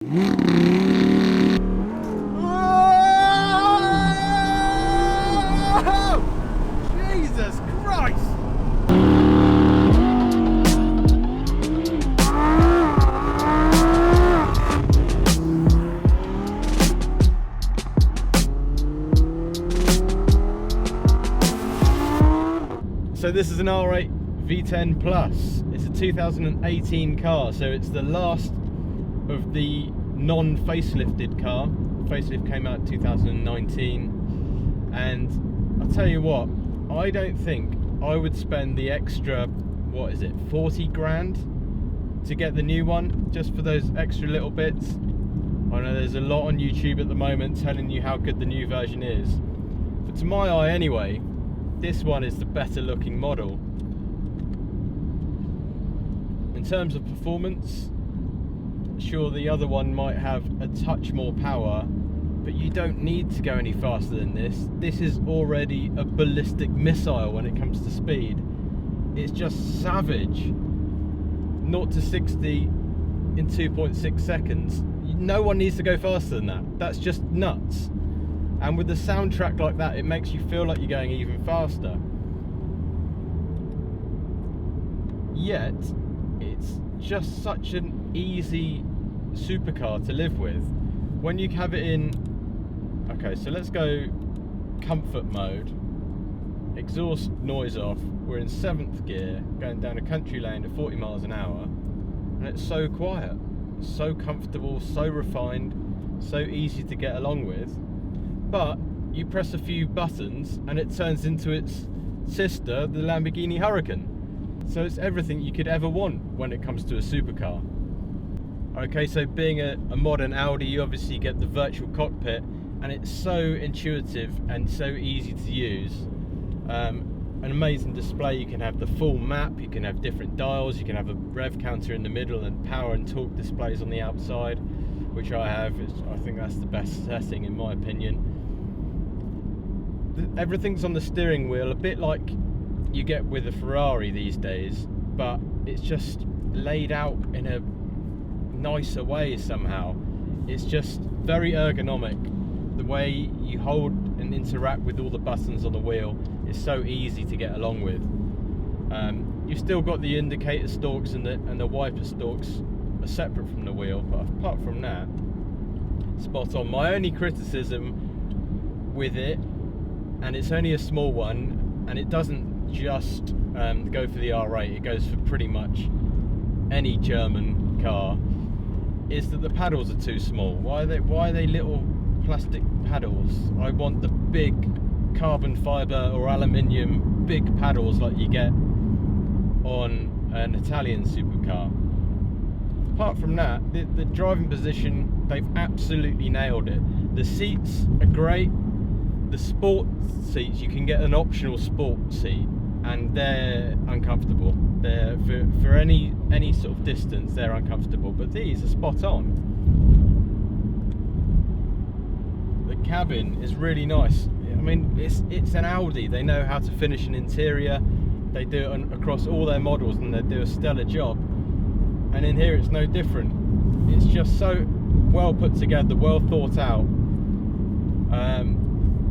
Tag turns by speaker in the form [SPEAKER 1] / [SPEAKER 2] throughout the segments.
[SPEAKER 1] Oh! Jesus Christ! So this is an R8 V10 Plus. It's a 2018 car, so it's the last of the non-facelifted car. Facelift came out in 2019, and I'll tell you what, I don't think I would spend the extra, what is it, 40 grand to get the new one, just for those extra little bits. I know there's a lot on YouTube at the moment telling you how good the new version is, but to my eye anyway, this one is the better looking model. In terms of performance, sure, the other one might have a touch more power, but you don't need to go any faster than this. This is already a ballistic missile when it comes to speed. It's just savage. 0 to 60 in 2.6 seconds. No one needs to go faster than that. That's just nuts. And with the soundtrack like that, it makes you feel like you're going even faster. Yet, it's just such an easy supercar to live with. When you have it in, okay, so let's go comfort mode, exhaust noise off, we're in 7th gear, going down a country lane at 40 miles an hour, and it's so quiet, so comfortable, so refined, so easy to get along with. But you press a few buttons and it turns into its sister, the Lamborghini Huracan. So it's everything you could ever want when it comes to a supercar. Okay, so being a modern Audi, you obviously get the virtual cockpit, and it's so intuitive and so easy to use. An amazing display. You can have the full map, you can have different dials, you can have a rev counter in the middle and power and torque displays on the outside, which I have. I think that's the best setting in my opinion. Everything's on the steering wheel, a bit like you get with a Ferrari these days, but it's just laid out in a nicer way somehow. It's just very ergonomic. The way you hold and interact with all the buttons on the wheel is so easy to get along with. You've still got the indicator stalks and the wiper stalks are separate from the wheel, but apart from that, spot on. My only criticism with it, and it's only a small one, and it doesn't just go for the R8, it goes for pretty much any German car, is that the paddles are too small. Why are they little plastic paddles? I want the big carbon fibre or aluminium big paddles like you get on an Italian supercar. Apart from that, the driving position, they've absolutely nailed it. The seats are great. The sport seats, you can get an optional sport seat, and they're uncomfortable. They're for any sort of distance, they're uncomfortable, but these are spot on. The cabin is really nice. I mean, it's an Audi. They know how to finish an interior. They do it across all their models, and they do a stellar job. And in here, it's no different. It's just so well put together, well thought out.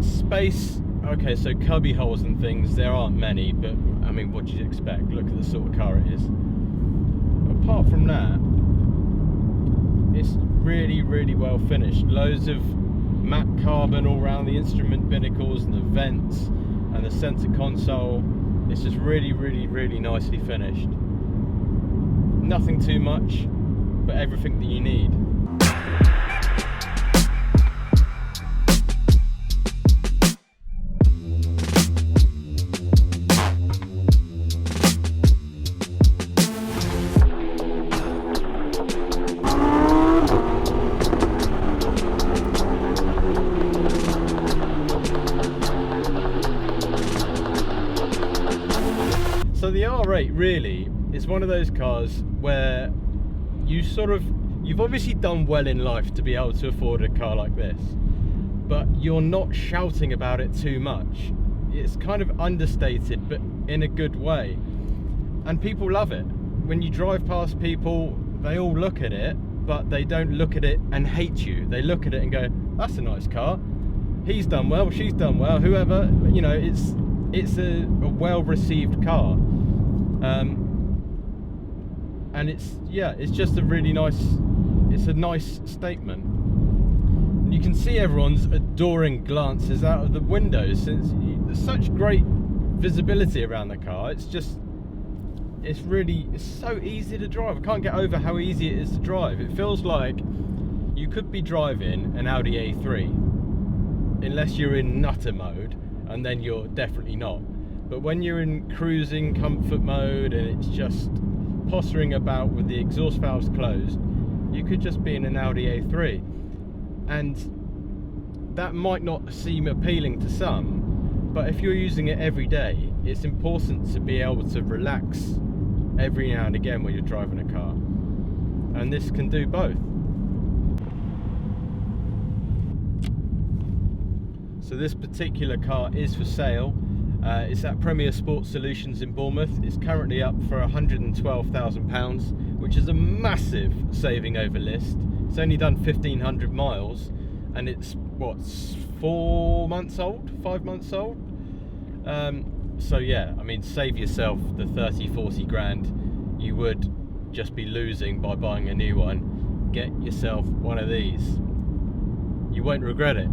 [SPEAKER 1] Space, okay, so cubby holes and things, there aren't many, but I mean, what do you expect? Look at the sort of car it is. Apart from that, it's really, really well finished. Loads of matte carbon all around the instrument binnacles and the vents and the center console. It's just really, really, really nicely finished. Nothing too much, but everything that you need. So the R8 really is one of those cars where you've obviously done well in life to be able to afford a car like this, but you're not shouting about it too much. It's kind of understated, but in a good way, and people love it. When you drive past people, they all look at it but they don't look at it and hate you. They look at it and go, that's a nice car, he's done well, she's done well, whoever, you know, it's a well-received car. And it's just a really nice, it's a nice statement. And you can see everyone's adoring glances out of the windows, since there's such great visibility around the car. It's so easy to drive. I can't get over how easy it is to drive. It feels like you could be driving an Audi A3, unless you're in nutter mode, and then you're definitely not. But when you're in cruising comfort mode and it's just pottering about with the exhaust valves closed, you could just be in an Audi A3. And that might not seem appealing to some, but if you're using it every day, it's important to be able to relax every now and again when you're driving a car. And this can do both. So this particular car is for sale. It's at Premier Sports Solutions in Bournemouth. It's currently up for £112,000, which is a massive saving over list. It's only done 1,500 miles, and it's what, 4 months old, 5 months old. So yeah, I mean, save yourself the 30-40 grand you would just be losing by buying a new one. Get yourself one of these. You won't regret it.